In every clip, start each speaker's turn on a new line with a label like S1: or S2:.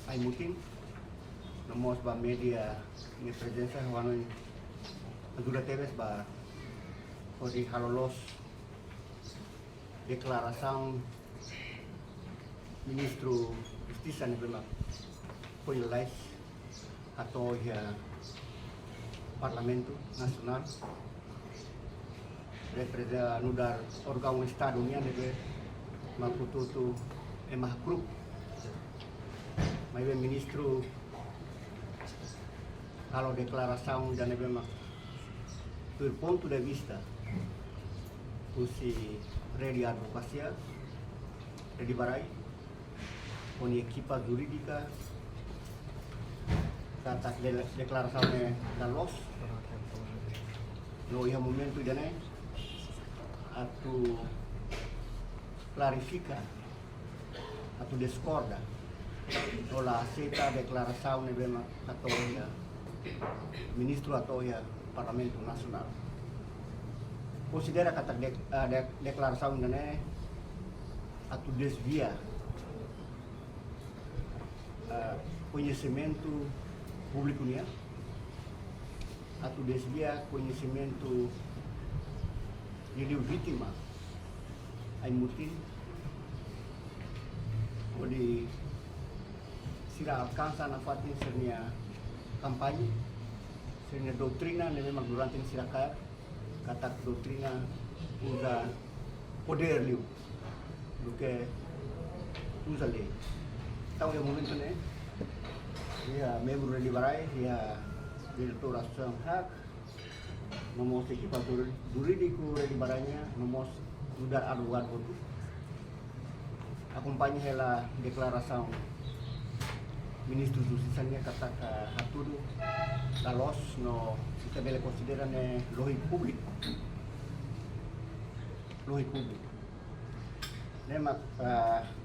S1: ai mutin nomos ba media ni presença wano dura teves ba pode halolos declaração ministro Justiça ni bema foi lais atau ya Parlamento Nacional representa nudar órgão Estado ni ane makututu mahkrup may ministro kalau declaração dan memang do ponto de vista usi rede advocacia rede barai com equipa jurídica kata declaração da los no ia momento dane atu clarifica atu discorda ola aceita declaração ne bema katoya ministro atau ya Parlamento Nasional considera kata declaração dane atu desvia conhecimento público nia atu desvia conhecimento de vítima ai mutin onde sira alcança na fatin sernia kampanye sernia doutrina ne memang durante sira kata doutrina usa poder liu do que usa lei então é momento né ya membro de barai ya diretor associação hak nomos equipa jurídico de barainya nomos udar advogat itu acompanha ela declaração ministro Justiça kata haturu dalos no kita bele considera ne lohi público nema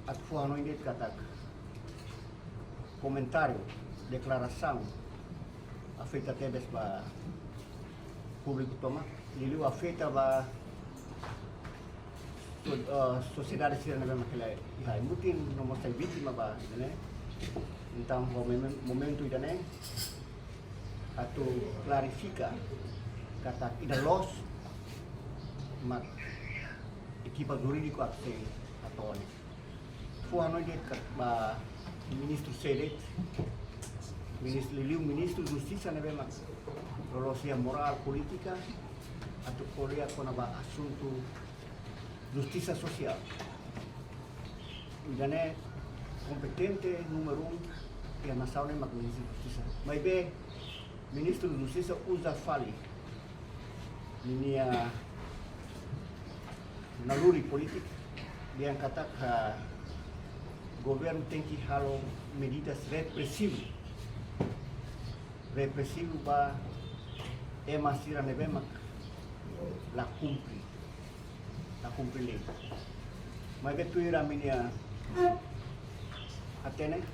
S1: atfuano indet kata comentário declaração afeita tebes ba público toma liliu afeita ba sociedade civil na mesma ia mutin nomor sai vítima ba né então momento idane atau clarifica kata ida los mak equipa jurídico akse atau ne fuano de ba ministro Sedet ministro Liliu ministro Justiça ne bema rolosia moral política atau Korea kona ba assunto justiça social idane competente número 1 yang nasional mak ministro Justiça mas bem ministro Justiça usa fali ini naluri politik dia kata governo tem que halo medidas repressivas ba masira nebemak la cumpri lei mas betul raminia atene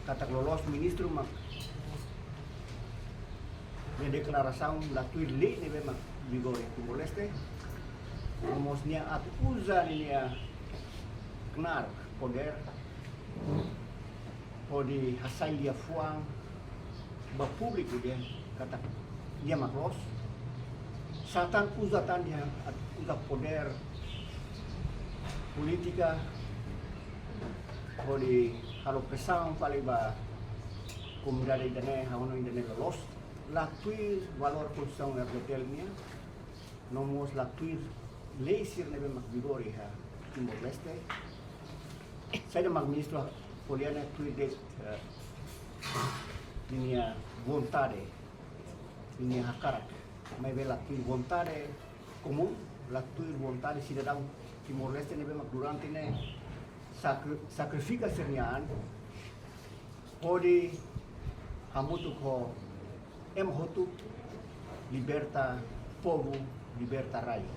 S1: kata lolos ministro mak de declaração la tuir lei ne bema vigore Timor Leste nomosnya acusa nia knar poder pode hasil dia fuang ba público dia kata dia maklos satan uzatan dia usa poder politika pode halo pressão pali ba comunidade dane hawono indane lolos la tuir valor constituição erdetelnia nomos la tuir lei sir nebe mak vigore ha Timor Leste saya mag ministro poliana tuir de minha vontade minha hakarak mai bela tuir vontade comum la tuir vontade cidadão Timor Leste nebe mak durante ne sacrifica sernian pode hamutu ko hotu liberta povo liberta raio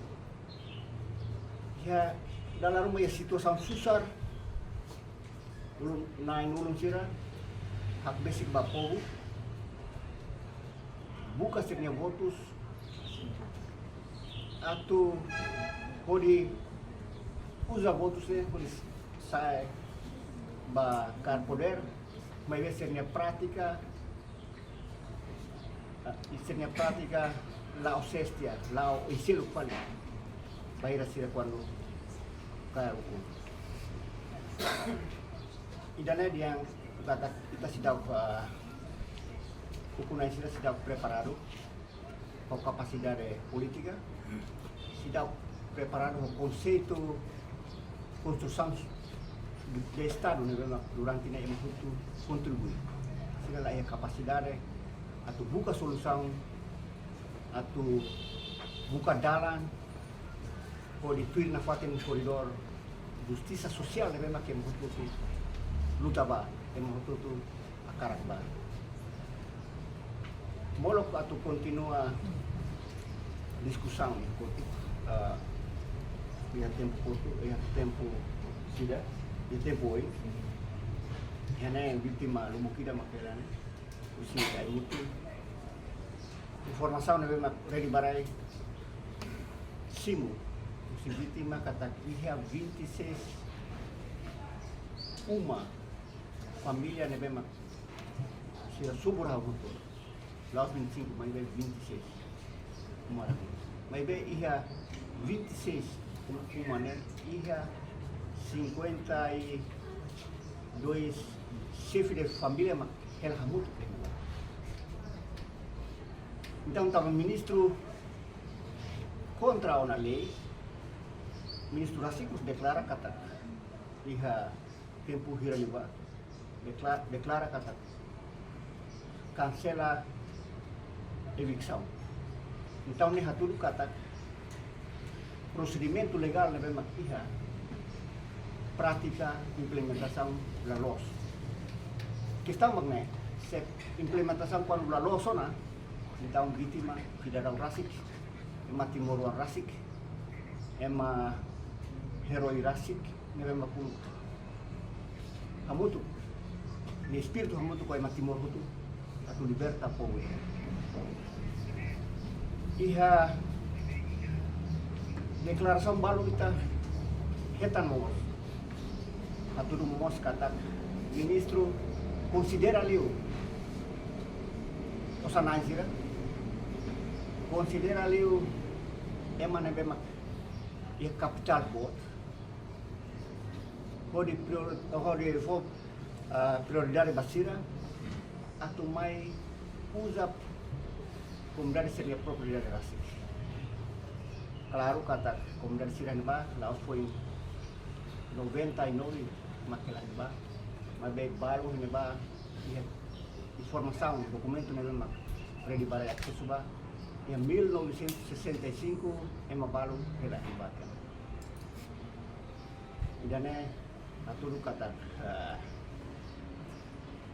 S1: ya dalam rumah situação susar ulun sira hak basic ba povo buka sernia votos atau pode usa votos pode sai ba kar poder mas vai ser prática la osestia, la ensino pali, vai ser quando cai o cu. E daí yang kata kita sudah ukuran sudah preparado com capacidade política, sudah preparado com conceito construção do Estado durante a muito contribuir. Sehingga a capacidade atau buka solução, atau buka dalan, pode tuir na fatin koridor justiça social memang que muito luta ba, que muito akarak ba. Molok atau continua discussão em tempo sudah, em tempo hoje, yang vítima lumukida makelane, usia kayak itu. Informação memang ready barai simu, usia vítima kata ia 26 uma família memang sudah subur habuto. Laos 25, mas vai 26 uma lagi. Mas vai ia 26 uma né, ia 52 chefes de família mas ela muito. Então estava ministro contra a lei, ministro Rasicus declara kata ia tempo hiraniba declara kata cancela evicção. Então nih tudo kata procedimento legal na memang ia prática implementação da LOS. Questão magna se implementação quando la LOS na então vítima cidadão rasik, ema timoruan rasik, ema heroi rasik, ema pun hamutu, ni espírito hamutu ko ema timor hutu, atau liberta povo. Iha declaração baru kita hetan mo, atau mos kata ministro considera liu, osanai sira. Considera liu emana bema e capital bot hodi prioridade basira atau mai usa comunidade seria propriedade rasik. Claro kata comunidade sira ba laos foi 99 makelan ba mas baru ini ba informação documento mesmo ready para accesso ba em 1965 é uma balo relativakan. Idane aturu kata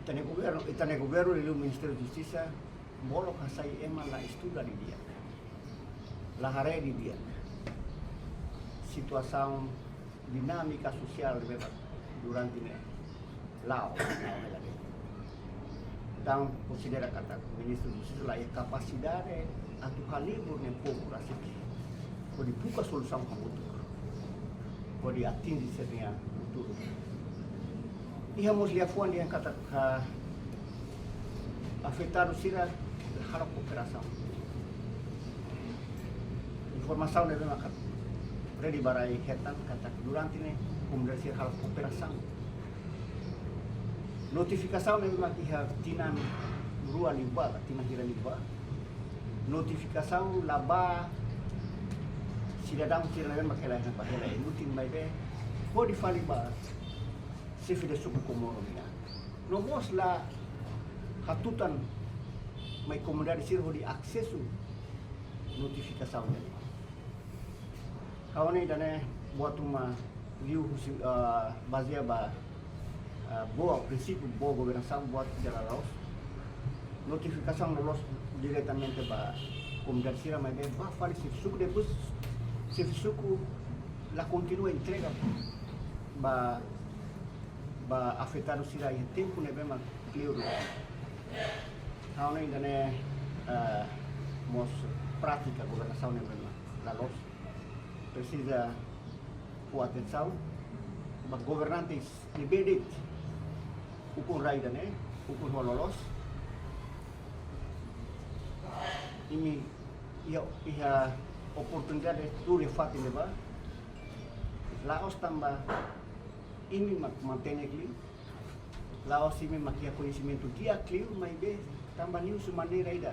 S1: itane governo do Ministério de Justiça bolo kasai ema la estuda di dia. La hare di dia. Situação dinâmica social durante lao. Então, considera kata Ministro de Justiça lá a capacidade atau kaliber yang povo rasik, pode buka solução kamu tu, pode atingir sebenarnya futuro. Ia mos lihat fuan dia kata afetar sira harap operação. Informação dari makan, ready barai hetan kata durante ini kemudian sira harap operação. Notificação memang ia tinan rua liba, tinan hira liba. Notificação laba cidadão cidadão makelah na pahela inutin mai be pode faliba se fide suku komoromia no mos la hatutan mai komunidade sir hodi aksesu notificação ni kawane dane buat uma liu baseia ba boa princípio boa governação buat jalan laos notificação lolos diretamente para comunidade sira mas vai fazer se suco depois se suco la continua entrega ba afetar o sira em tempo né bem mais clear Hauna ainda mos prática governação né bem la los precisa com atenção mas governantes liberdade o com raida né ukun lolos. Ini ia oportunidade dure fati leba. Laos tambah ini mantém aqui. Laos ini makia conhecimento dia clear, mas be tambah news maneira ida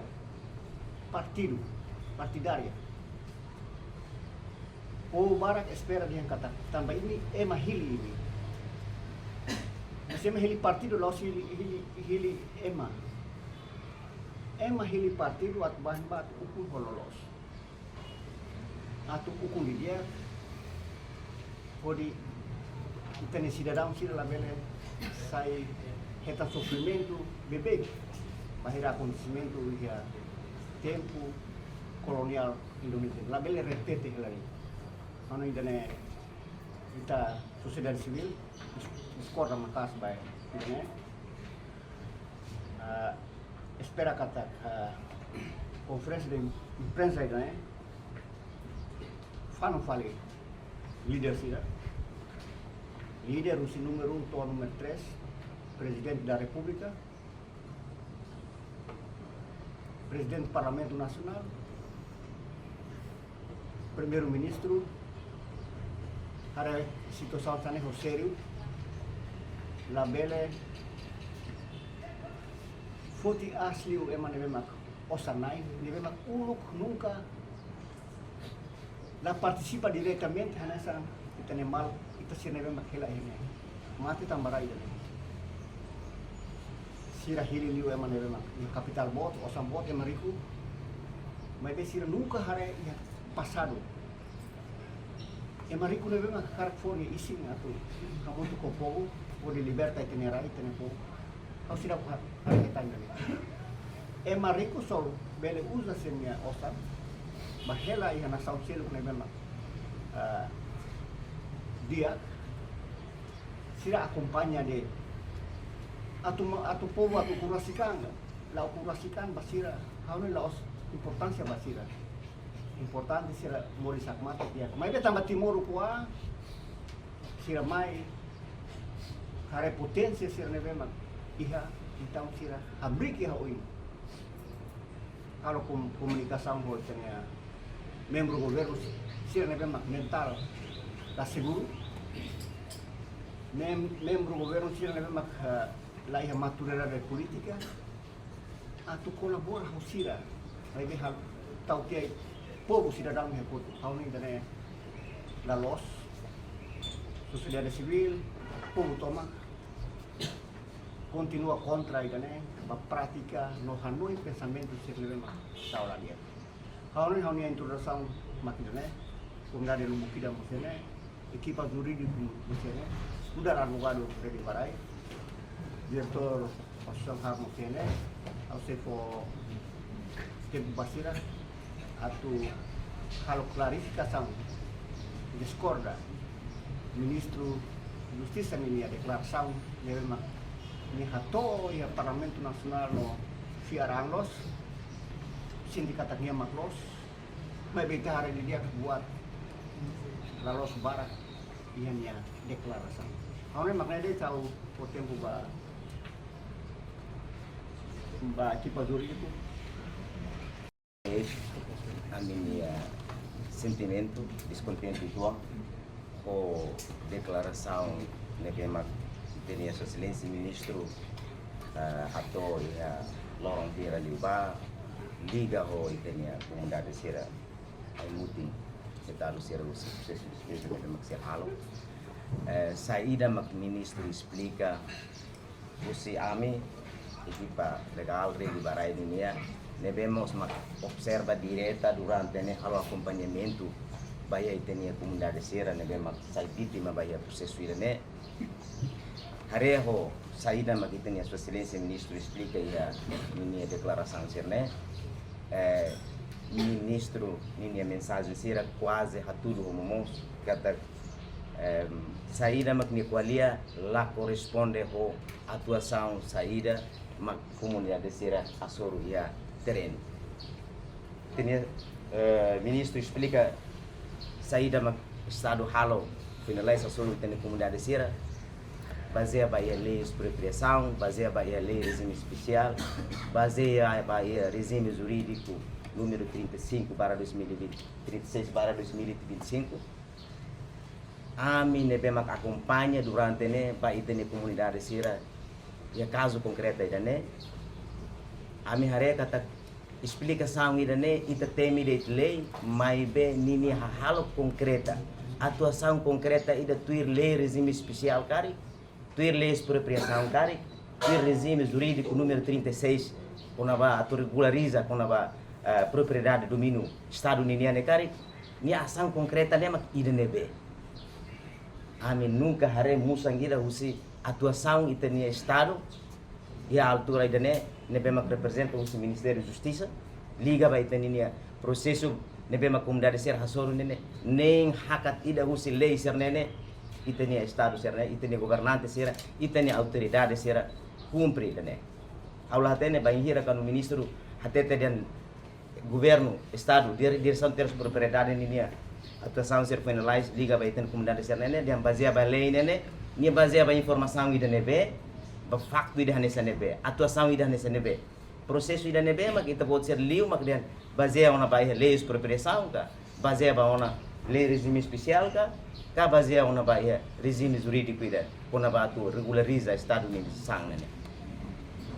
S1: partidária. O barak espera dia kata tambah ini mahili ini. Mas mahili partido Laos hili hili partido at bahan bat ukun hololos. Atu ukun dia pode ter cidadão sila labele sai reta sofrimento bebê bahira acontecimento ya tempo kolonial Indonesia labele repete lagi mana indane kita sociedade civil escola makas baik indane espera kata conferência de imprensa indane fano fale líder sila líder o número 1 to número 3 presidente da República, presidente do Parlamento Nacional, primeiro-ministro, para situação sana sério, labele, foti asli o eman nevemak osanai, nevemak uluk nunca, la participa diretamente nessa itane mal, ita se nevemak hela ini, mati tambarai dele. Sira hili liu eman nevemak, capital bot, osam bot emariku, mas be sira nunca hare ya passado. Emariku nevemak karak fone ising atu, kamu tu kopogo, pode liberta itinerai tenepo, kau sira hare ketan dele. Emariku sol bele usa semia osam, bahela ia nasau selu nevemak, dia sira acompanha de atu povo atu kurasikan basira haune laos importância basira importante sira mori sakmata dia mai be tambah timor kuah sira mai hare potência sira nevema iha então sira abrik iha oi kalau komunikasi ho tanya membro governo sira nevema mental da seguro membro governo sira nevema la iha maturidade política atu colabora com sira aí be hal tau que povo cidadão he pot hau ni dane la los sociedade civil povo toma continua contra idane ba prática no hanoi pensamento sirlema taula dia hau ni introdução makidane comunidade lumukida musene equipa jurídica musene udara advogado de Barai diretor Associação Harmo Kene, ao ser for tempo basira, atu kalau clarificação discorda ministro Justiça ini a declaração ni hato ya Parlamento Nasional no fiaran los sindikatnya maklos, mai beta hari dia buat lalos barat ianya deklarasi. Awalnya maknanya dia tahu tempo ba equipa jurídico
S2: a minha sentimento descontente tua com declaração né que tinha sua excelência ministro ato ya lorong tira liba liga ho tinha comunidade sira ai mutim kita harus sira sukses de maxi halo saída mak ministro explica você ame equipa legal de Barai Dunia devemos observa direta durante ne halo acompanhamento bahia itenia comunidade sera devemos sai vítima bahia processo irene hareho saída makitenia sua excelência ministro explica ya minha declaração serne ministro minha mensagem sera quase a tudo homos kata saída makni qualia lá corresponde ho atuação saída mak comunidade sera asoro ya terreno. Tinha ministro explica saída mak estado halo finaliza asoro tem comunidade sera baseia a lei de expropriação, baseia a lei de regime especial, baseia a regime jurídico número 35/2020, 36/2025. A mim me acompanha durante né para ir na comunidade sira e caso concreto ainda né. A mim hareka tá explicação ainda né ita teme de lei, mas bem nini halo concreta, atuação concreta ainda tuir lei regime especial cari, tuir lei expropriação cari, tuir regime jurídico número 36 quando vai regulariza quando vai propriedade domínio estado niniane cari, ni ação concreta né mas ainda nebe. A mim nunca haré musangira usi atuação itania estado e a altura ainda né nebema representa o Ministério da Justiça liga vai itania processo nebema comunidade ser hasoro nene nem hakat ida usi lei ser nene itania estado ser né itania governante ser itania autoridade ser cumpre nene aula tene banhira kan o ministro hatete dan governo estado direção terus propriedade nenia atuação ser finalized liga vai ter comunidade ser nene dia baseia ba lei nene ni baseia ba informação ida nebe ba fakto ida nessa nebe atuação ida nessa nebe processo ida nebe mas kita pode ser liu mas dia baseia na ba lei de expropriação ka baseia ba na lei regime especial ka baseia na ba regime jurídico ida quando ba tu regulariza estado ni sang nene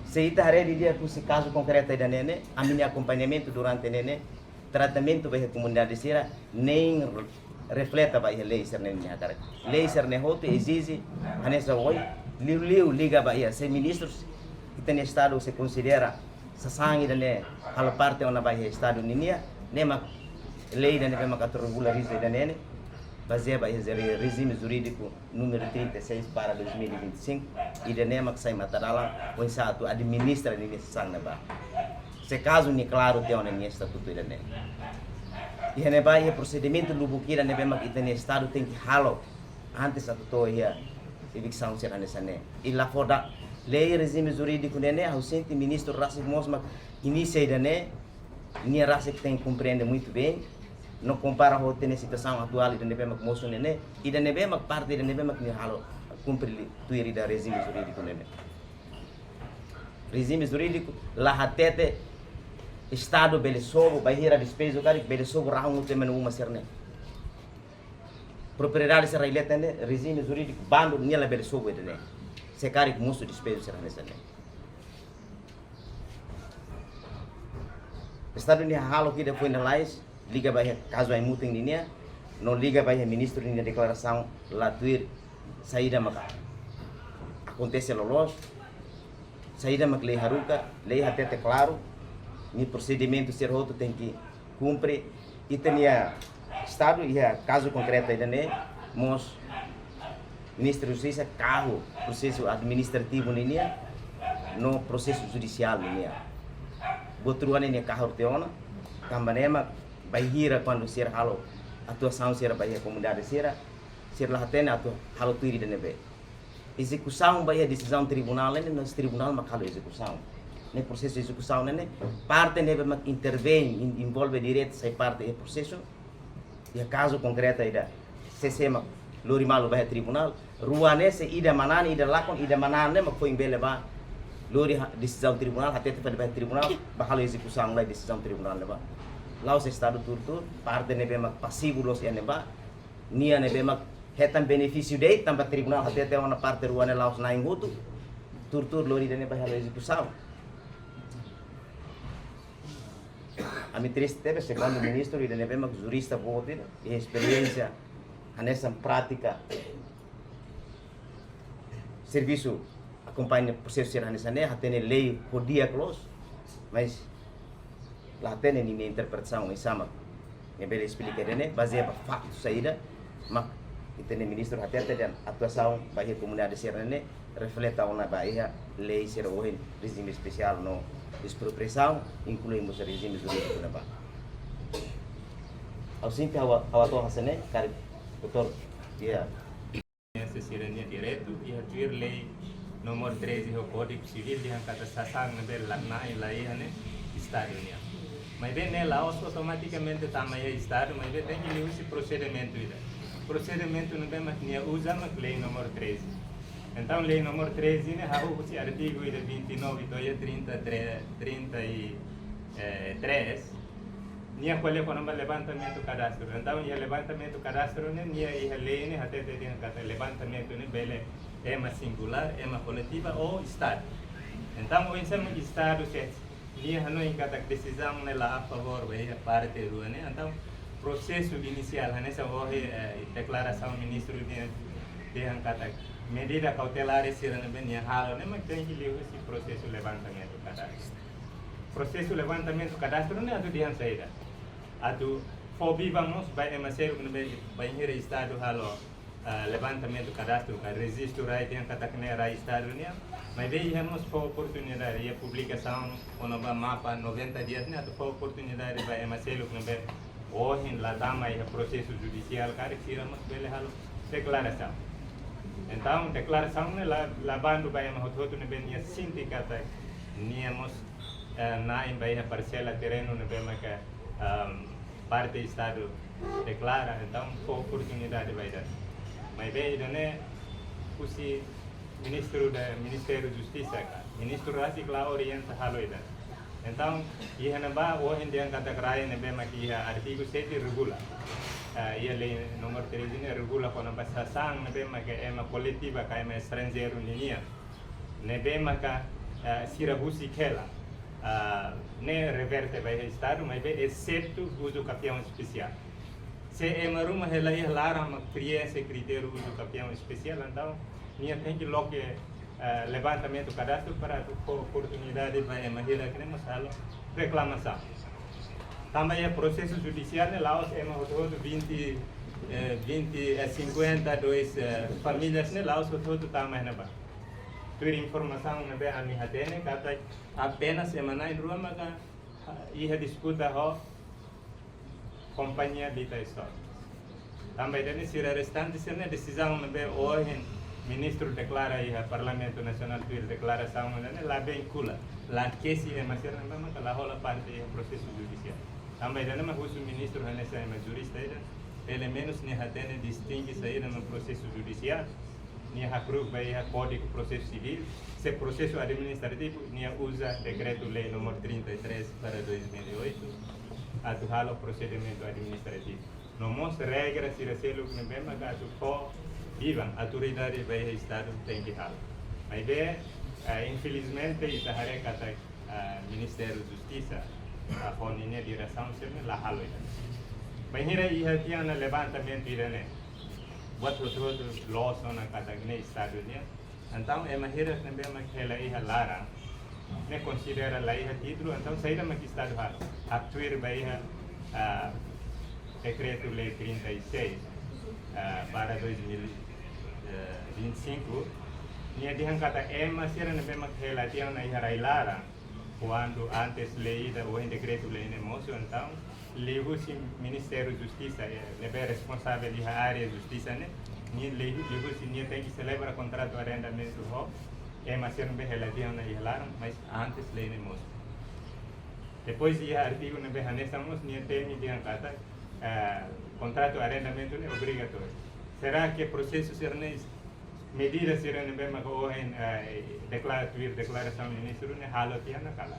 S2: se ita hare dia ku se caso concreto ida nene a minha acompanhamento durante nene tratamento vai comunidade sira nem refleta vai lei ser nem cara lei ser nem hoto exige anessa oi liu liga vai se ministros que tem estado se considera sa sangue dane hal parte ona vai estado ninia nema lei dane vai maka regulariza dane baseia vai regime jurídico número 36/2025 e dane mak sai matadala o satu administra ni sang ba se caso ni claro tem uma minha estatuto dane e hene vai procedimento do buquira ne bema que estado tem que halo antes a to ia evicção ser nessa né e lá fora lei regime jurídico né o sente ministro Rassik Mosma inicia dane ni Rassik tem compreende muito bem não compara com a situação atual e ne bema que moço né e ne bema parte ne bema que halo cumprir tuiri da regime jurídico né regime jurídico lá hatete estado belesogo bahira despesa cari belesogo rahung temen uma serne propriedade será ileta né regime jurídico bando niela belesogo né se cari muso despesa será nessa né estado ni halo que depois finalize liga bahia caso ai muting ninia não liga bahia ministro ni declaração latuir saída maka acontece lolos saída mak lei haruka lei hatete claro ni procedimento ser outro tem que cumprir e tinha estado e caso concreto ainda né mos ministro da Justiça carro processo administrativo ninia no processo judicial ninia botruan ninia carro teona cambanema bahira quando ser halo atuação ser bahia comunidade ser lá tem atu halo tuiri de nebe execução bahia decisão tribunal né no tribunal makalo execução no processo de execução né parte nebe mak intervém envolve direito sai parte do processo e caso concreto ainda sesema lori malu bahia tribunal ruane se ida manani ida lakon ida manane mak foi bele ba lori decisão tribunal até pada bahia tribunal bahalo execução lá decisão tribunal leba lao se estado turtur parte nebe mak passivo los ene ba nia nebe mak hetan benefício dei tampa tribunal até uma parte ruane laos na ingutu turtur lori dene bahalo execução. A mim triste teve segundo ministro e deve uma jurista boa e experiência nessa prática serviço acompanha processo ser nessa né tem lei por dia close mas lá tem nem interpretação e sama e bela explica né baseia para fato saída mas e tem ministro até dan atuação bahia comunidade ser né refleta uma bahia lei ser o regime especial no expropriação incluímos o regime jurídico na Bahia. Ao sim hawa to hasane cari doutor dia
S3: essa cidadania direto e a lei nomor 13 do Código Civil yang kata sasang nabel lakna ilai hane estado nia. Mas bem nela automaticamente também estado mas bem tem que esse procedimento ida. Procedimento não bem mas nia usa a lei nomor 13. Então, lei número 13, né, o artigo 29, 33, nia qual quando levantamento cadastro. Então, ia levantamento cadastro, né, nia ia lei, né, até tem kata levantamento, né, bele é uma singular, é uma coletiva ou estado. Então, o ensino de estado, nia não em cada decisão, né, lá a favor, vai a parte do, né, então, processo inicial, né, essa declaração ministro de kata medida cautelar esse ano bem errado, né, mas tem que ler esse processo de levantamento cadastro. Processo de levantamento cadastro não é do dia saída. Atu fobi vamos vai emasero que vai em estado halo levantamento cadastro que registro right yang kata kena right estado ni, mas daí temos oportunidade de publicação quando vai mapa 90 dias né, atu oportunidade vai emasero que vai hoje lá dama é processo judicial cara que iramos bele halo declaração. Então declaração né lá bando vai emasero ne bem ia sindicato niamos na em vai a parcela terreno ne bem que parte do Estado declara, então, foi oportunidade vai dar. Mas bem, né, o Ministério da Justiça, Ministro Rasik lá orienta halo ida. Então, ia namba hoje em dia kata krai ne bem aqui artigo 7 regula. Ia lei número 13 ne regula quando basta sang ne bem que é uma coletiva que é uma estrangeiro ninia. Ne bem que sirabusi kela. Ne reverte vai Estado, mas bem exceto uso campeão especial. Se é uma ruma relai lara uma criança critério uso campeão especial, então minha tem que logo levantamento cadastro para a oportunidade vai imagina que nós falo reclamação. Também é processo judicial, lá é uma todo 52 famílias, lá o todo também na tuir informação na bem a minha tene kata apenas semana em rua maka ia disputa ho companhia de história. Também dene sira restante sena decisão na bem hoje ministro declara ia Parlamento Nacional tuir declaração na lá bem kula lá que se é mas na maka lá rola parte do processo judicial. Também dene mas o ministro nessa é jurista ele menos ne hatene distingue sair no processo judicial. Nia approve vai a Código Processo Civil, se processo administrativo nia usa Decreto-Lei número 33 para 2008, atual o procedimento administrativo. Não mostra regras e recelo que não bem mas atu for vivam autoridade vai a Estado tem que haver. Mas bem, infelizmente ita hare kata Ministério da Justiça a foninha direção sempre lá halo. Mas hira ia tinha na levantamento irene. Buat betul loss na kata gini Estado ni, então é mahira também makela iha lara, ne considera lá iha título, então saída mak Estado hal, actuir vai Decreto-Lei 36 para 2025, nia dihan kata mahira também makela tiang na iha lara, quando antes lei da o Decreto-Lei ne moço, então levou se Ministério da Justiça é responsável da área de justiça né levou se nie tem que celebrar contrato de arrendamento ho é mas ser bem relativo na ilaram mas antes lei nem moço depois o artigo na bem anexamos nie tem que kata contrato de arrendamento é obrigatório será que processo ser nes medidas ser na bem mas hoje declaração do ministro né halo tiana kala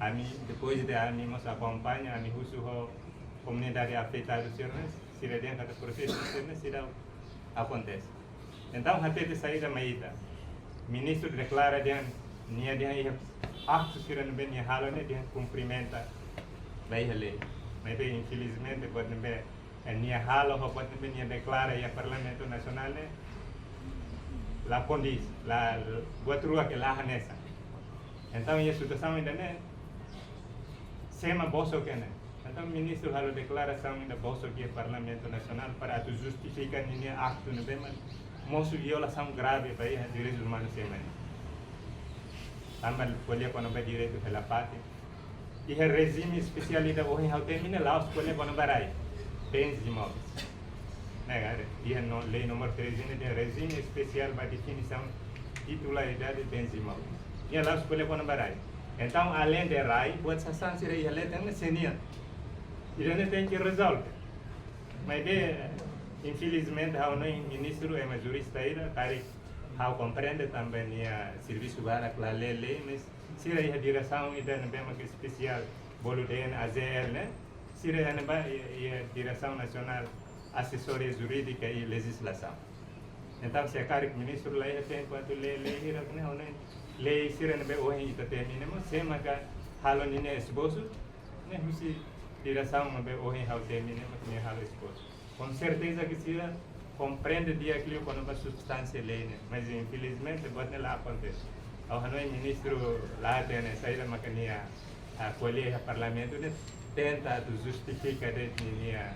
S3: Ami depois de ami nos acompanha ami husu comunidade afetada sirnes sira dia kata processo sirnes sira acontece então até de saída maída ministro declara dia nia dia acto sira no bem halo né dia cumprimenta vai lei mas bem infelizmente pode bem nia halo pode bem nia declara ia Parlamento Nacional né la condiz la buat rua que la nessa então ia situação ainda né sema boso kena. Então o ministro halo declaração da boso que é Parlamento Nacional para justificar nini acto no bem moço violação grave para os direitos humanos sema. Também polia quando vai direito pela parte. E o regime especial da hoje hal termina lá os polia quando vai bens imóveis. Né, e a lei número 13 de regime especial para definição titularidade de bens imóveis. E lá os polia quando vai então, além de RAI, buat sasan sira ia letang na senia. Irene tem que resolver. Mas bem, infelizmente, há um ministro é jurista aí, cari how compreende também nia serviço barak la lei mas sira ia direção ida na bem que especial bolo den AZL né sira ia direção nacional assessoria jurídica e legislação. Então se a cargo ministro lá ia tem quanto lei hira né ona lei sira na bem hoje ita termina mas se maga halo nine esboço né husi direção na bem hoje how termina mas ne halo esboço. Com certeza que sira compreende dia aquilo quando a substância lei né mas infelizmente pode lá acontece. Ao Hanoi ministro lá tem saída macania a colher a parlamento né tenta justificar de nia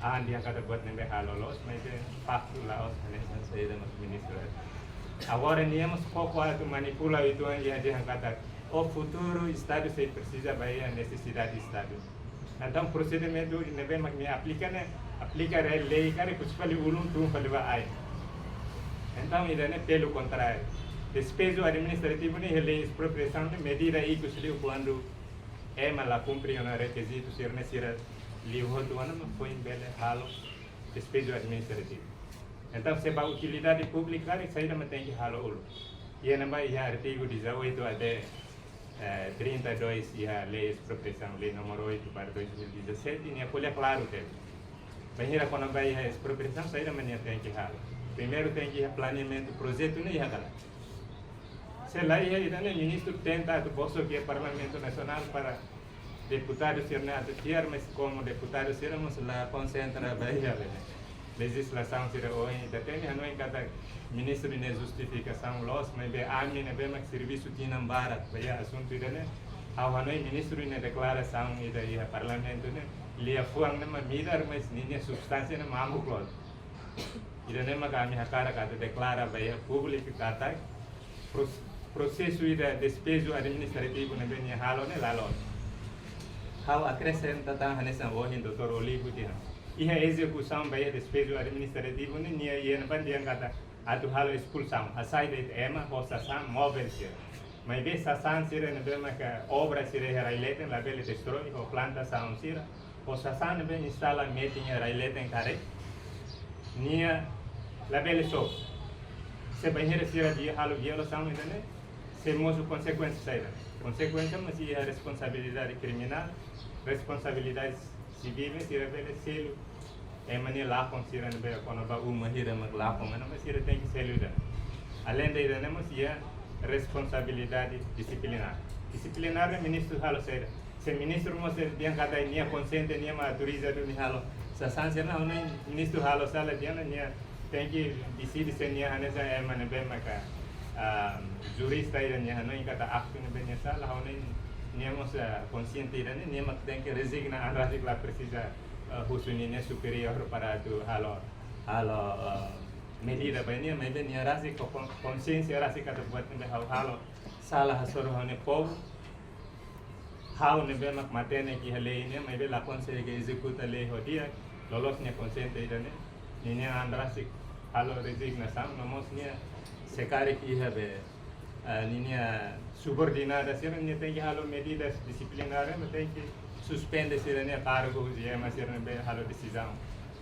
S3: andi yang kata buat nembe halolos mas faktu lá os nessa saída mas ministro. Agora niamos pouco a manipula itu yang kata o futuro estado se precisa vai a necessidade do estado. Então procedimento nembe macnia aplica a lei cara que se ulum tu vai. Então ele né pelo contrário despesa administrativa nem lei expropriação de medida aí que se quando é mal cumprir um requisito ser necessário livro do ano foi em bela halo despesa administrativa. Então se para utilidade pública que saída tem que halo ulo. E na mais já artigo 18 até 32 a lei expropriação lei número 8 para 2017 e colhe claro tem. Banheira quando vai a expropriação saída tem que halo. Primeiro tem que planeamento projeto nem já lá. Se lá ia o ministro tenta do bolso que é Parlamento Nacional para deputados ser tiar mas como deputados sermos lá concentra bahia legislação ser hoje tem não em cada ministro de justificação los mas be amin be mak serviço tinam barat bahia assunto ida ao hanoi ministro de declaração ida ia Parlamento né lia fuang na midar mas ninha substância na mamu klot ida ne mak ami hakara kata declara bahia público kata processo ida despesa administrativo na bem halo ne lalo how acrescenta tang nessa hoje doutor Olivo dia e a execução vai despesa administrativo ne nia ia na bandian kata atu halo expulsão a saída é ema postação móvel ser mas vê sasan ser na bem que obra ser realizada na bela destrói ou plantação ser postação na bem instala meeting realizada em care nia la bela so se banheira ser dia halo violação né se moço consequência saída consequência mas é a responsabilidade criminal responsabilidade civil se revela selo é maneira lá considerando bem quando vai uma hira mas lá como não mas tem que ser luta além da né mas é responsabilidade disciplinar disciplinar o ministro halo saída se ministro mas dia cada dia consente dia mas autoriza do halo se sanção não ministro halo sala dia né tem que decidir se dia nessa é maneira bem mas jurista ida nya no kata aktu ne benya sala haune niamos consciente ida ne niamak tem que resigna a la precisa husuninya superior para tu halo medida benya me benya rasi consciência rasi kata buat ne halo sala hasoro haune povo haune be mak matene ki hale ne me be la consegue que executa lei hodia lolos ne consciente ida ne ninya andrasik halo resignação nomos nia secare que linha subordinada ser nem tem que halo medidas disciplinares mas tem que suspender ser nem cargo e mas ser nem halo decisão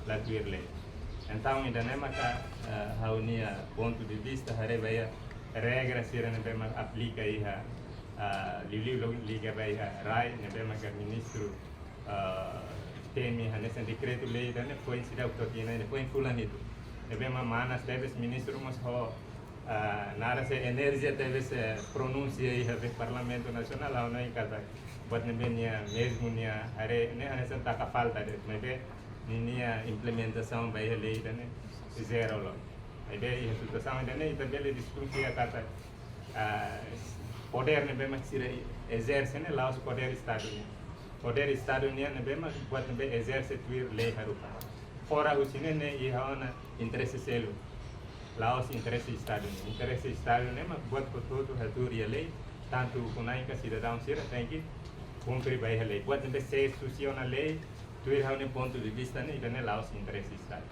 S3: lá tuir lei então ainda nem maca haunia ponto de vista hare vai regra ser nem bem aplica aí liliu liga vai rai nem bem maca ministro temi nesse decreto lei dan foi se dá totina foi fulanito nem bem manas deve ministro mas nada se energia teve se pronuncia aí no Parlamento Nacional lá não cada buat nebenya mesmo nia are ne hanya senta ka falta de nebe nia implementação vai lei né zero lo aí a situação ainda nem também discutir kata poder nebe maxira exerce né lá os poder estado nia nebe mas buat nebe exerce tuir lei harupa fora o sine ne e haona interesse selo Laos interesse Estado né mas buat todo a lei tanto kunaika cidadão sira tem que cumprir bem a lei buat também se funciona a lei tu ir a ponto de vista né e Laos interesse Estado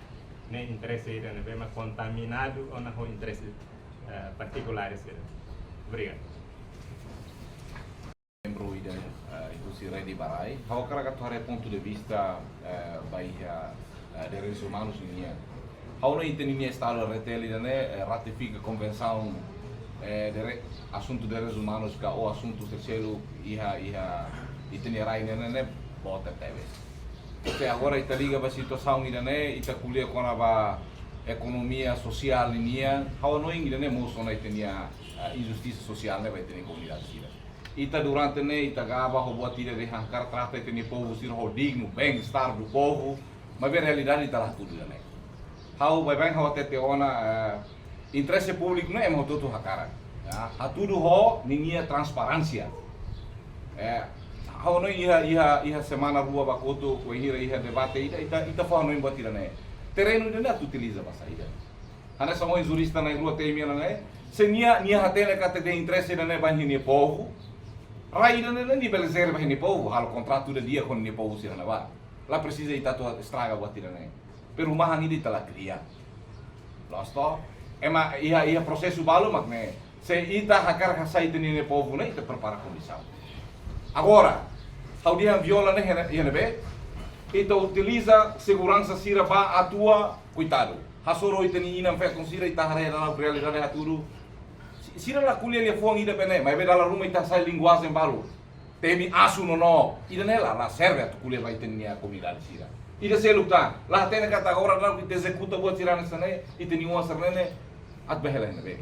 S3: né interesse ida né bem contaminado ou não interesse particulares sira obrigado
S4: membro ida itu si Redi Barai how kara ponto de vista baia direitos humanos niya How no entendimento Estado retele né ratifica a convenção de assunto de direitos humanos que o assunto terceiro ia itinerário né bota teve. Porque agora ita liga para a situação né ita kuliah com a economia social linha how no né moço né tinha injustiça social né vai ter comunidade sira. Ita durante né ita gaba ho buat tira de arrancar trata ita povo sira ho digno bem-estar do povo, mas a realidade ita lá tudo né. How bem how até ona interesse público não é mau tudo hakara. A tudo ho ninguém transparência. How não ia semana rua bakoto ko ia debate ita fala não embatir né. Terreno de não utiliza para sair. Ana são os juristas na rua tem minha né. Se nia hatele kate de interesse né vai hini povo. Raída né nível zero vai hini povo. Halo contrato de dia com hini povo sira na ba. Lá precisa ita tu estraga batir né. Perumahan ini telah clear. Losto, ia prosesso balu makne. Se ita hakar kasai tenine povo ne ita prepara condição. Agora, how dia viola ne be, ita utiliza segurança sira ba atua cuidado. Hasoro ita ni inam fe sira ita hare dalam realidade haturu. Sira la kuliah lia fuang ida bene, mas be dalam rumah ita sai linguagem balu. Temi asu no, ida nela la serve atu kuliah vai tenia comunidade sira. Ida se lutar, lá tem kata agora não que executa buat tirar nessa né e tem uma serene at behela né bem.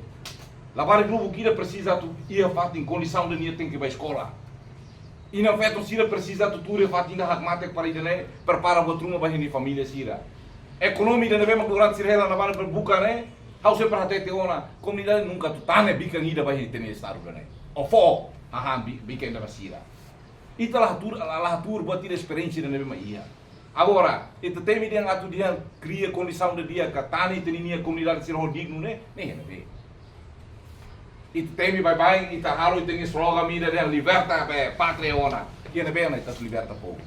S4: Lá para grupo que precisa tu ia fato em condição de nia tem que ir para escola. E não feito sira precisa tu tudo fato ainda hakmate para ir né prepara buat rumah bagi família sira. Ekonomi dan bem durante sira na para buka né. How sempre hati ona comunidade nunca tu tane bikan ida bagi tem estado né. Ofo bikan da sira. Italah tur buat tidak experiência dan bem ia. Agora, itu temi dia ngatu dia cria condição de dia que tani tenia comunidade ser digno né nem be. Itu temi bye ita halo itu ni slogan mida dia liberta be patria ona. Que ne be na ita liberta povo.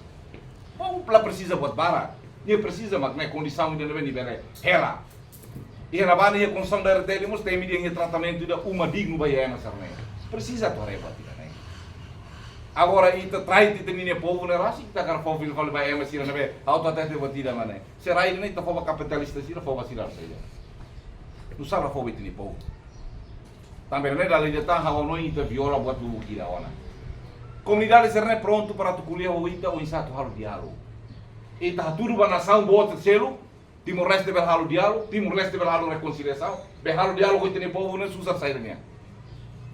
S4: Povo lá precisa buat bara. Dia precisa mak né condição de ne bere hela. E na bani a condição da RTL mos temi dia em tratamento da uma digno vai ema sarne. Precisa tu reba tira né. Agora ita trai ti tenine povo ne rasi kita kar povo vil fal vai sira ne be auto até te batida mane será ele nem ta fova capitalista sira fova sira saia não sabe fova tini povo também ne dali de tan hawo no ita viola buat bubu kira ona comunidade ser ne pronto para tu kuliah o ita o insato halo diálogo ita tudo ba nação boa selo Timor Leste bel halo diálogo Timor Leste bel halo reconciliação be halo diálogo tini povo ne susar sair ne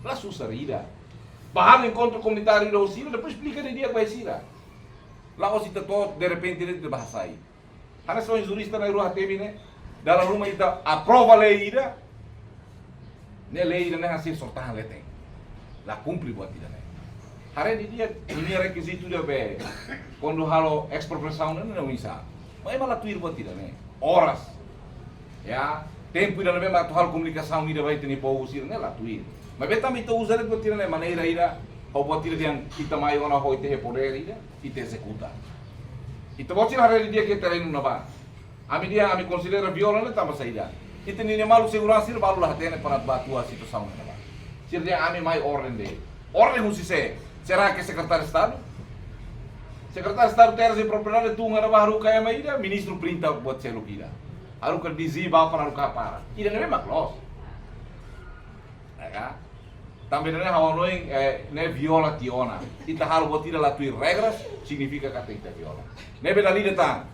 S4: lá susar ida Bahar encontro comunitário da Osira, depois explica de dia com a Osira. Lá Osira todo, de repente, ele te bahasa aí. Hana são os juristas na rua teve, né? Dalam rumah ita aprova lei ida, né lei ida né assim soltar a lei tem. Lá cumpre buat ida né. Hari di dia ini requisito dia be. Quando halo expropriação não bisa. Mas malah tuir buat ida né. Horas. Ya, tempo ida né mas tu halo comunicação ida vai ter ni povo Osira né lá tuir. Mas bem também estou usando para tirar de maneira ida, ou para tirar yang kita mai ona hoi te poder ida, e te executa. Itu bocil hari dia kita lain napa. Ami dia ami considera viola ne tambah saida. Itu ni malu segurança ir baru lah tene para batua situação napa. Sir dia ami mai ordem de. Ordem husi se. Será que secretário de Estado? Secretário de Estado terra de propriedade tu ngara baru kaya mai ida, ministro printa buat selo kira. Aru ke dizi ba para para. Ida ne memang los. Ya. Também né hawanoi né viola tiona. Ita halo botira lá tui regras significa que ita viola. Né bedali detan.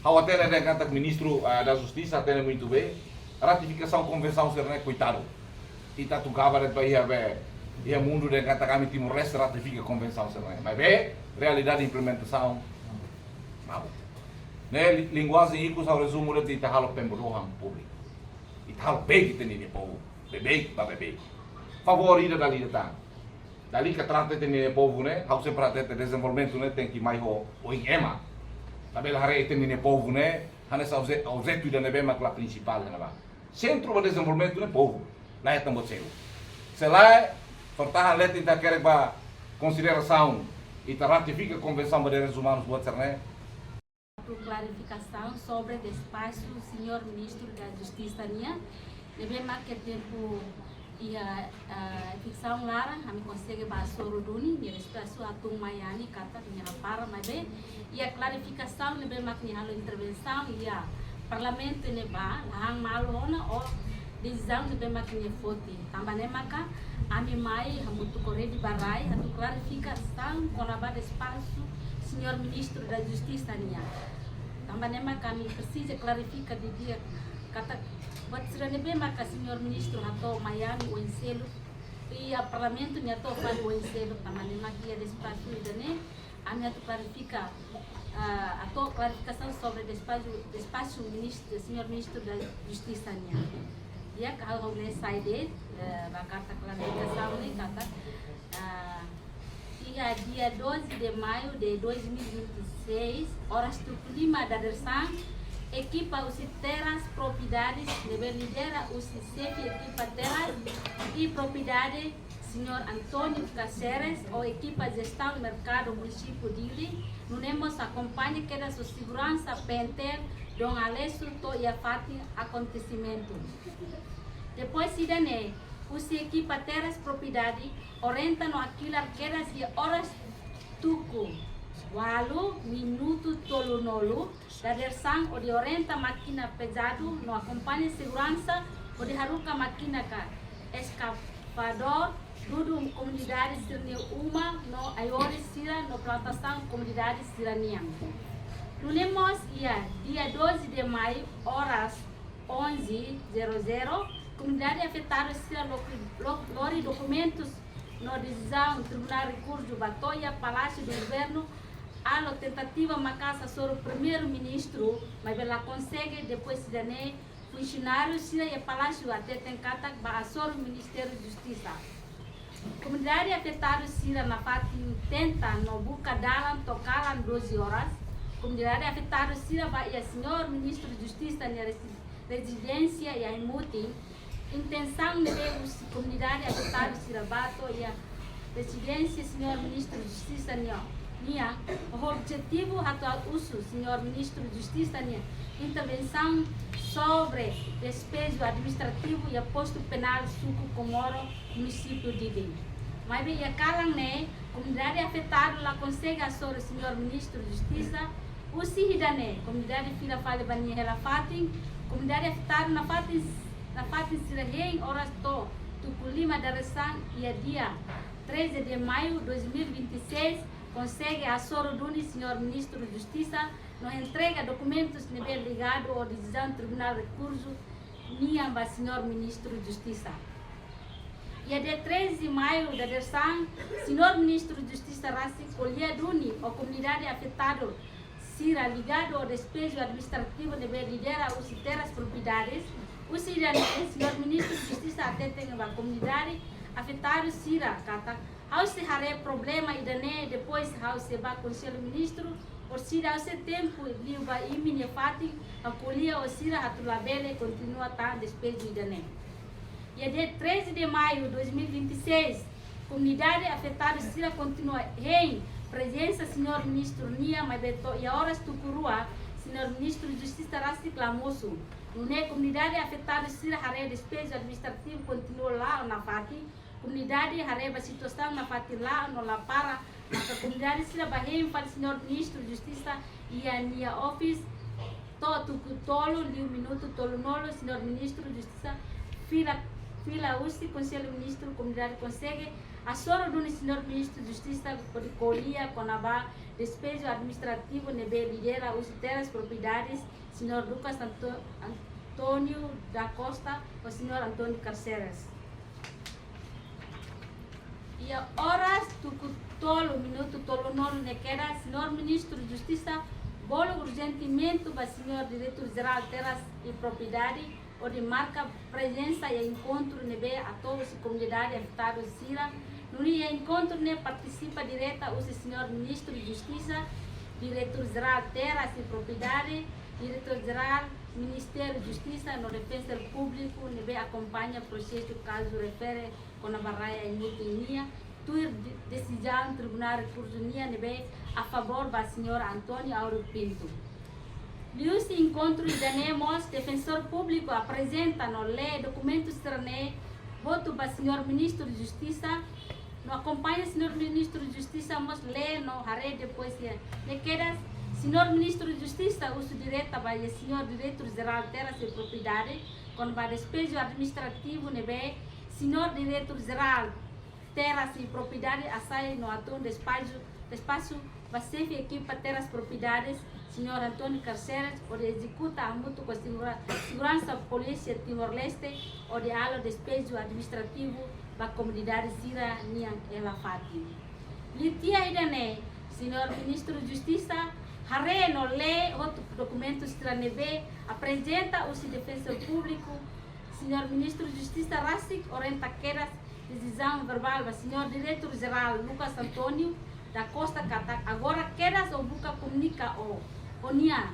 S4: Hawatene né kata ministro da justiça atene muito bem. Ratificação convenção ser né coitado. Ita tu gava de bahia be. Ia mundo de kata kami Timor Leste ratifica convenção ser né. Mas be realidade implementação. Mau. Né linguagem iku sa resumo de ita halo pemberohan público. Ita halo bem que tem povo. Bebê, bebê. Favorita dali datang. Dali que trata de povo né, how sempre trata de desenvolvimento né, tem que mais o ema. Tabela hari tem ne povo né, hanes auseto da nebe mak la principal né ba. Centro de desenvolvimento né povo. Lá é também seu. Se lá fortahan let ita quer ba consideração e ratifica a convenção de direitos humanos buat né.
S5: Por clarificação sobre o espaço do senhor ministro da Justiça nia, nebe mak que tempo ia ficção lara, kami consegue bahasa Roduni, dia espaço atung mayani kata minha para, mas bem, ia clarificação, lebih makni halo intervenção, ia parlamento ne ba lahang malu ona o decisão de bem que ne foti também ne maka ami mai hamutu corre de barai hatu clarificação com a base espaço senhor ministro da justiça nia também ne maka kami precisa clarificar de dia kata buat serane bem maka senhor ministro hato Miami o enselo e a parlamento ne to faz o enselo também ne maka ia espaço idane ami hatu clarifica a tua clarificação sobre o despacho ministro, senhor ministro da Justiça nia. Ya kalau boleh saya deh, kata clarificação ni kata dia 12 de maio de 2026, horas 5 da Dersang, equipa os terras propriedades, deve liderar os CEP equipa terras e propriedade senhor Antônio Cáceres, ou equipa gestão mercado município de Ili, nós acompanha que da sua segurança penter, Dom Alessio to e a fati acontecimento. Depois se dane, os equipa terras propriedade, orienta no alquilar quedas e horas tuku. Walu minuto tolu nolu, da dersang ou de orienta máquina pesado, no acompanha segurança, ou de haruka máquina ka escapador, tudo comunidade sirne uma no aiore sira no plantação comunidade siraniang. Nunemos dia 12 de maio horas 11:00 comunidade afetada sira lori documentos no decisão tribunal recurso Batoia Palácio do Governo a tentativa macasa sobre o primeiro-ministro mas ela consegue depois se dane funcionários sira e Palácio até tem katak ba sobre o Ministério da Justiça. Comunidade afetada sira na parte tenta no buca dalam tocalam 12 horas. Comunidade afetada sira ba ia senhor ministro de Justiça na residência e a imuti. Intenção de comunidade afetada sira bato ia residência senhor ministro de Justiça nia. O objetivo atual uso senhor ministro de Justiça nia intervenção sobre despejo administrativo e posto penal suco Comoro município de Ilim. Mas bem, a calang ne comunidade afetada lá consegue a sobre o senhor ministro de Justiça o sihidane comunidade fila fale bania hela fatin comunidade afetada na fatin siraheng horas to tukulima daresan ia dia 13 de maio 2026 consegue a soro duni senhor ministro de Justiça no entrega documentos nível ligado ao decisão tribunal recurso niamba senhor ministro de Justiça. E dia 13 de maio da Dersang, senhor ministro de Justiça Rassi colhia duni a comunidade afetada sira ligado ao despejo administrativo nível lidera os terras propriedades o senhor ministro de Justiça até tem a comunidade afetada sira kata ao se hare problema e dane depois ao se ba conselho ministro por sira ao se tempo liu ba imine fatin a colhia o sira hatulabele continua tá despejo e dane. E dia 13 de maio de 2026 comunidade afetada sira continua em presença senhor ministro nia mabeto e horas tukurua senhor ministro de Justiça Rassi clamoso nune comunidade afetada sira hare despejo administrativo continua lá na fati comunidade hareba situação na fati lá no la para a comunidade sira bahem para senhor ministro de Justiça e a nia office to tolo liu minuto tolo nolo senhor ministro de Justiça fila usi conselho ministro comunidade consegue a soro do senhor ministro de Justiça por colhia com a despejo administrativo nebe lidera os terras propriedades senhor Lucas Antônio da Costa o senhor Antônio Cáceres. E a horas tolo minuto tolo nolo nequera senhor ministro de Justiça bolo urgentemente para senhor diretor geral terras e propriedade ou de marca presença e encontro nebe a todos a comunidade afetada sira no encontro ne participa direta o senhor ministro de Justiça diretor geral terras e propriedade diretor geral Ministério de Justiça no defensor público nebe acompanha processo caso refere com a barraia inutilnia tuir decisão tribunal recurso nia nebe a favor da senhora Antônio Auro Pinto. Lius encontro danemos defensor público apresenta no lei documentos trane voto para senhor ministro de Justiça no acompanha senhor ministro de Justiça mas lei no hare depois ne quedas Senhor Ministro de Justiça, uso direta para o Senhor Diretor-Geral Terras e Propriedade, quando para despejo administrativo, nebe, Senhor Diretor-Geral Terras e Propriedade, assai no atum despacho, Vacefe equipa Terras Propriedades, Senhor Antônio Carceres, onde executa a mútuo com segurança polícia Timor-Leste, onde há o despejo administrativo da comunidade Sira Niang Elafati. Litia idane, Senhor Ministro de Justiça, Hare no lê outro documento estranebe, apresenta o defensor público, Senhor Ministro de Justiça Rassik, orienta quedas, decisão verbal, Senhor Diretor-Geral Lucas Antônio da Costa Catak, agora quedas ou buca comunica o Onia,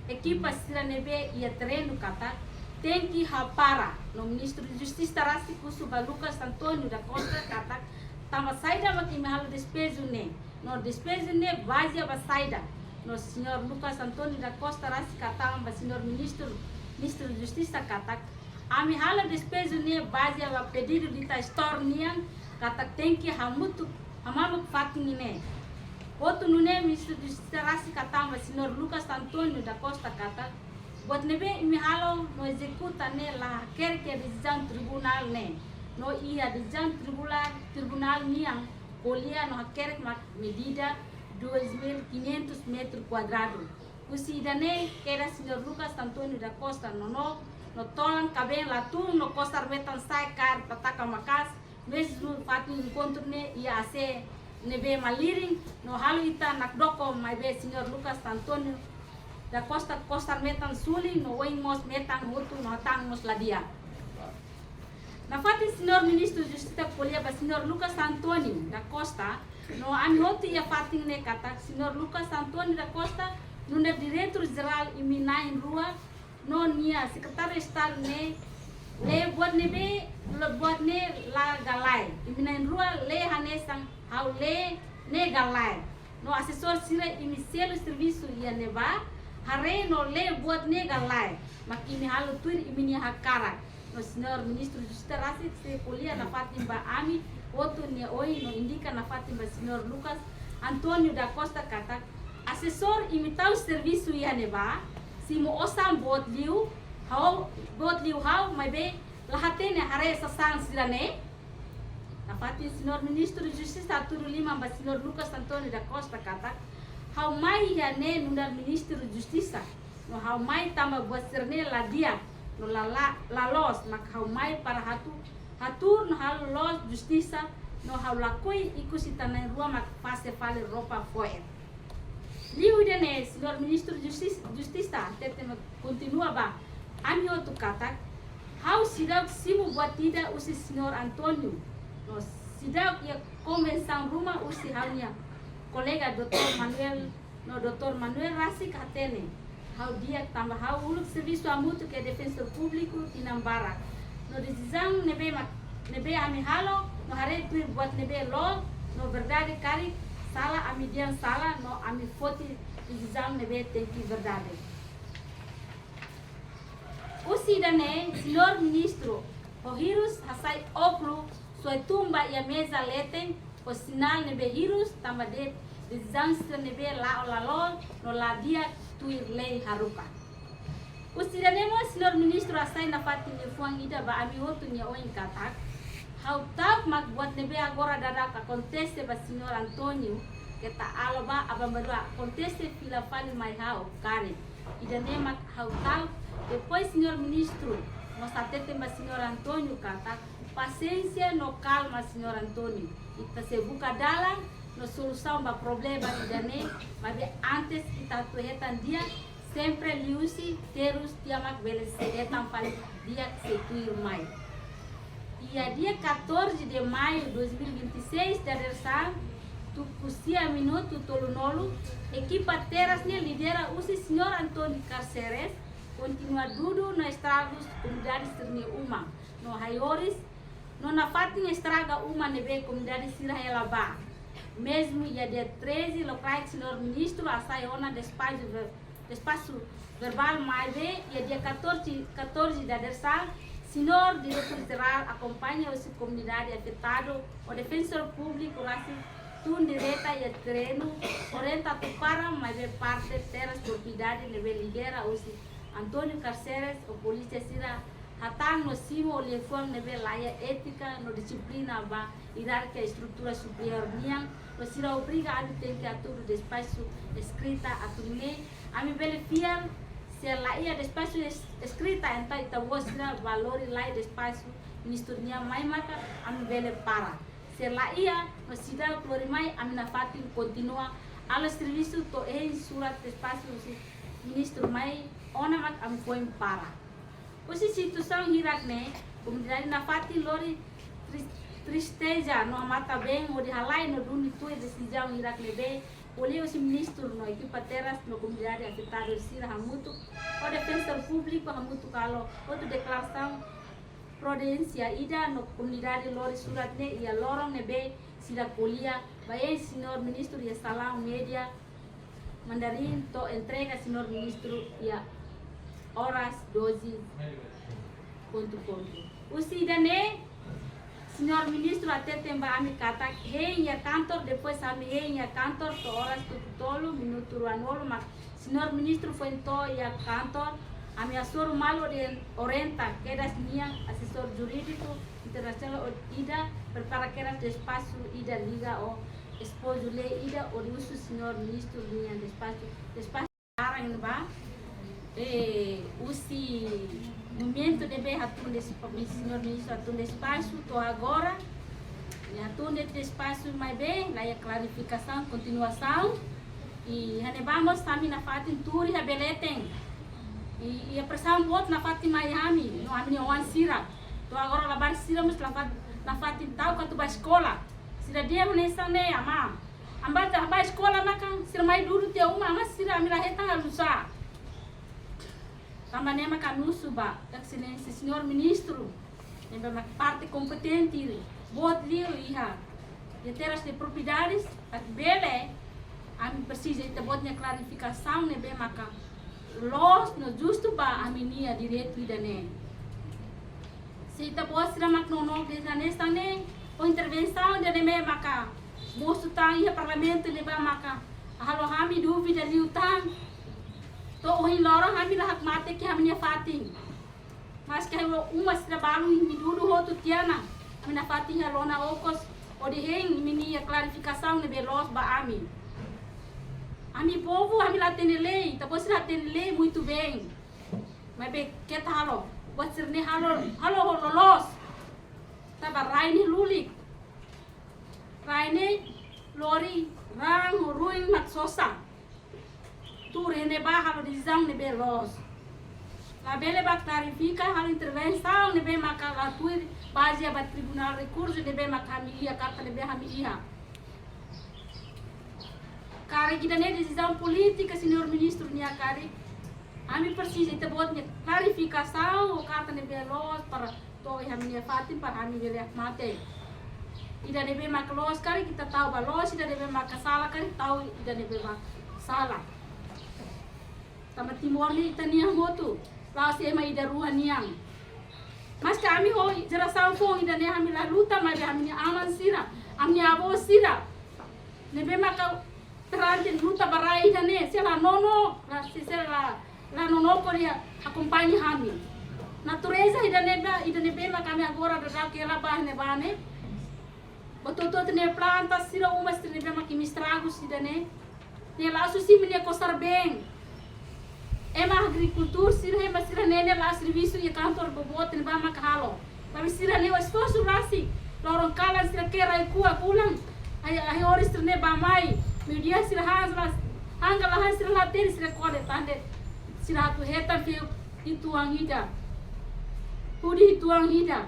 S5: equipa estranebe e a terreno Catak, tem que rapara no Ministro de Justiça Rassik, Suba Lucas Antônio da Costa Catak, tama saída maki mahalo despejo ne, no despejo ne vazia ba saída. No Senhor Lucas Antônio da Costa Rassik Catak, Senhor Ministro de Justiça Catak, a mihala despejo ne vazia ba pedido de ta store nian Catak tem que hamutu hamamuk fating ne. Outro no Ministro de Justiça Rassik Catak, Senhor Lucas Antônio da Costa Catak, buat nebe imihalo no executa ne la quer que decisão tribunal ne. No ia decisão tribunal niang polia no quer medida 2.500 metros quadrados. O cidadão que era Senhor Lucas Antônio da Costa no tolan cabem lá tu no Costa Arbetan sai car pataka makas mesmo fato encontro ne ia ser nebe maliring no halu ita nakdoko mai be Senhor Lucas Antônio da Costa Arbetan suli no wing mos metan hutu no tang mos ladia. Na fati Senhor Ministro de Justiça polia ba Senhor Lucas Antônio da Costa no ami hotu ia fating ne kata Senhor Lucas Antônio da Costa no Diretor-Geral iminain rua no nia Secretário de Estado ne le buat ne la galai iminain rua le hanesang hau le ne galai no assessor sira imiselo serviço ia neba hare no le buat ne galai makimi halu tuir imini hakara no Senhor Ministro de Justiça Rassik se polia na fatimba ami outro ne oi no indica na fatimba Senhor Lucas Antônio da Costa Catak assessor imitau serviço ia neba si mo osam bot liu hau mai be lahatene hare sasang sirane na fatim Senhor Ministro de Justiça Arturo Lima ba Senhor Lucas Antônio da Costa Catak hau mai ia ne nundar Ministro de Justiça no hau mai tama buat serne la dia no la los mak hau mai para hatur no hau los justiça no hau lakoi ikusita na rua mak fase fale ropa foer liu dene Senhor Ministro de Justiça tete continua ba ami outro katak hau sidau simu batida usi Senhor Antônio no sidau ia convenção rumah usi haunya kolega Dr. Manuel Rassik atene hau dia tambah hau uluk serviço amutu que defensor público inambara no decisão nebe ami halo no hare tuir buat nebe lo no verdade kari salah ami dian salah no ami foti decisão nebe tem que verdade o cidadão Senhor Ministro o hirus hasai oklu sua tumba e a mesa letem o sinal nebe hirus tambah de decisão nebe la no la dia tuir lei haruka. O cidadão Senhor Ministro asai na fatin ni fuang ida ba ami hotu nya oin katak. Hau tak mak buat nebe agora dada ka conteste ba Senhor Antônio que ta alaba abambarua conteste fila fali mai hau kare. Ida ne mak hau tak depois Senhor Ministro nos atete ba Senhor Antônio katak paciência no calma Senhor Antônio. Ita se buka dalam no solução ba problema idane mas antes kita tuhetan dia sempre liusi terus tiamak bele setan pal dia setuir mai ia dia 14 de maio de 2026 da tupusia minuto tolunolu equipa teras ne lidera usi Senhor Antônio Carceres continua dudu no estragos comunidade sirne uma no haioris no na fatin estraga uma nebe comunidade sira elaba mesmo ia dia 13 locais Senhor Ministro assai ona despacho verbal mais ia dia 14 da Dersal Senhor Diretor-Geral acompanha a comunidade afetada o defensor público tun direta e terreno orienta tu para mas é parte terras propriedade leve lidera usi Antônio Carceres o polícia sira hatang no simo le fuang neve laia ética no disciplina ba hierarquia estrutura superior niang no sira obriga a tem que atudo despacio escrita atunne ami bele fiel se laia despacio escrita enta ita wosira valori laia despacio ministurnia mai maka ami bele para se laia no sida florimai ami na fatin continua ala serviço to surat despacio ministro mai ona mak am foi para. Usi situação hirak ne, comunidade na fati lori tristeza no mata bem o de halai no duni tu decisão hirak ne be, olhe o ministro no equipa terras no comunidade afetada sira hamutu, o defensor público hamutu kalo, outra declaração prudência ida no comunidade lori surat ne ia lorong ne be sira polia, vai senhor ministro ia salam media mandarin to entrega senhor ministro ia horas 12 ponto. Usi dane senhor ministro até temba ami kata hei kantor depois ami hei kantor to horas tolo minuto ruanolo mas senhor ministro foi to ia kantor ami asur malo de orienta quedas minha assessor jurídico internacional ida prepara quedas de espaço ida liga o esposo le ida o uso senhor ministro minha despacho arang ba usi momento de bem atun desse senhor ministro atun espaço to agora e atun desse espaço mais bem lá a clarificação continuação e vamos também na fatin tour e beleten e a pressão bot na fatin Miami no amni wan sira to agora lá bar sira mas na fatin tau ka tu ba escola sira dia nessa ne ama ambata ba escola makan sira mai dulu te uma mas sira amira hetang alusa também é canuso ba, excelência senhor ministro, é uma parte competente, bot lio iha, e terras de propriedades, at bele, a mim precisa de botnya clarificação ne bem maca, los no justo ba a minia direito ida ne, se ita bot sira mak no desa nesta ne, o intervenção de ne maca, moço tá iha parlamento ne ba maca, halo hami dúvida liu tang. To ohi lorong kami lahak mate ki kami fating. Mas kaya umas trabalho mi dudu hotu tiana. Kami na fating halona okos o de heng mini clarificação ne belos ba ami. Ami povo ami lá tem lei, tapos lá tem lei muito bem. Mas be que halo, buat sirne halo lolos. Taba raine lulik. Raine lori rang ruing mat sosa. Tu rene ba halo decisão ne be los. La bele ba clarifica halo intervenção ne be maka la tuir base ba tribunal recurso ne be maka hamia carta ne be hamia. Cara que ne decisão política senhor ministro nia cari. Ami precisa te bot ne clarificação o carta ne be los para to hamia fatin para hami bele mate. Ida ne be maka los cari kita tahu ba los ida ne be maka salah cari tahu ida ne be maka salah. Tama timor ni tania motu la se mai da ruha niang mas kami ho geração fo ida ne hami la luta mai hami aman sira amni abo sira ne be maka trante luta barai ida ne se la nono la se la nono korea acompanha hami natureza ida ne be maka kami agora da que ela bah ne bane bototo ne planta sira uma sira ne be maka mistragos ida ne la susi mine costar bem. Ema agricultura sira ema sira nene lá serviço e cantor bobot ne ba makalo. Mas sira ne o esforço rasi. Lorong kala sira kera ikua kulang. Ai oris ne ba mai. Media sira hangala sira la ter sira kode tande. Sira tu heta fi ituang hida. Pudi ituang hida.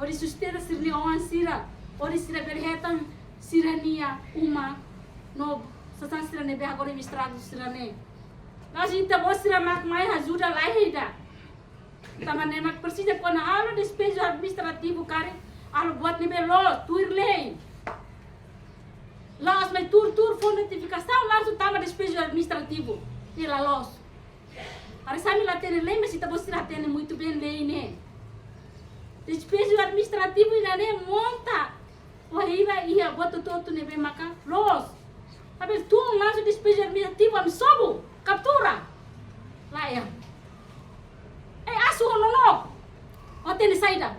S5: Ori sustenta sira ne on sira. Ori sira berhetan sira nia uma no sasan sira ne be agora mistrado sira ne. Nós então mostra mais ajuda lá ainda. Também mas precisa quando há despesa administrativo cara, há buat nível los, tur lei. Los mas tur for notificação lá tu tama despesa administrativo. Tela los. Para sabe lá tem lei mas então mostra tem muito bem lei né. Despesa administrativo ainda nem monta. wahila ia buat tutu nebe maka los. Habis tu langsung despeja administrativo am sobo captura. Lá ya. Asu no. Oten saida.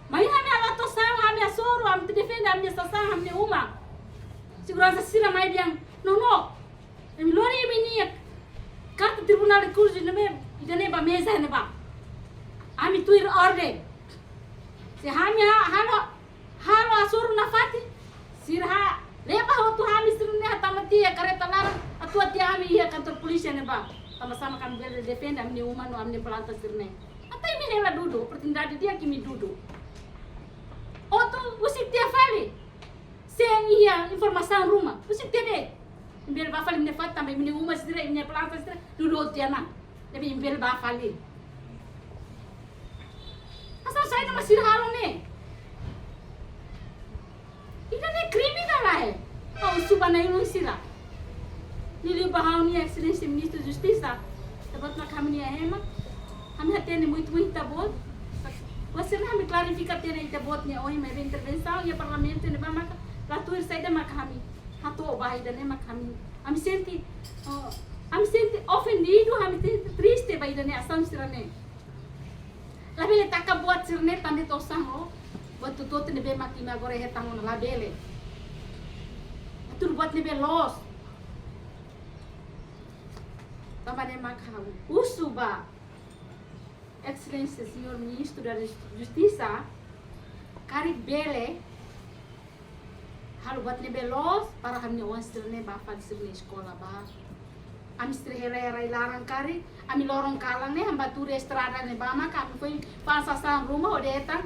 S5: Mas kami ala tosang, kami asoro, kami defenda, kami sasang, kami uma. Segurança sira mai yang no. Kami lori ini kartu tribunal de curso nebe idane ba mesa ne ba. Kami tuir orde. Se kami halo asoro na fati. Sirha lepa waktu kami sirne hatamati ya kareta larang atua dia kami iya kantor polisi ne ba. Sama-sama kami bela defenda, kami uma no kami pelanta sirne. Atai mi hela duduk, pertindade dia kimi duduk. Oto usik dia fale. Sem ia informação rumah, usik dia deh. Imbel ba fale nefat também mini uma sira, mini pelanta sira, duduk dia na. Tapi imbel ba fale. Asal saya nama sira halo ne. Ida ne kriminal lah eh. Oh subana ilung sira. Nili bahau ni excelência ministro da justiça. Dapat nak kami ni hemat. Kami hati ni muito bom. Você não me clarifica ter ainda botnya hoje mas intervenção e parlamento ne ba maka latur saida maka kami hato bahida ne maka kami senti ofendido kami senti triste bahida ne asam sirane labele taka buat sirne tande tosang ho buat tutot ne be maki ma gore hetang na labele atur buat ne be los tamane maka usuba Excelência, senhor ministro da Justiça, Karik Bele, halu buat nebe los para kami wansirne ba fadsirne sekolah ba. Ami strehera larang kari, ami lorong kalang ne hamba tu estrada ne ba maka kami foi pasasang rumah odetang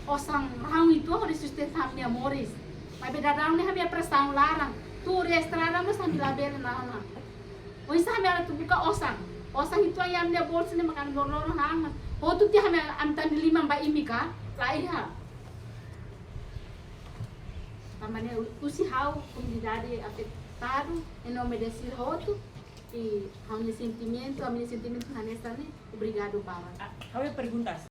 S5: osang rang itu ode susten kami amoris. Mas beda daun ne kami prestang larang. Tu estrada mas kami label na. Oi sa kami ala tu buka osang. Osang itu ayam dia bolsa ne makan lorong hang. Oh tu dia kami antan 5 mbak imika, laiha. Tamane usi hau comunidade afetado em nome desse roto e a minha sentimento nessa né. Obrigado, Baba.
S6: Kami perguntas.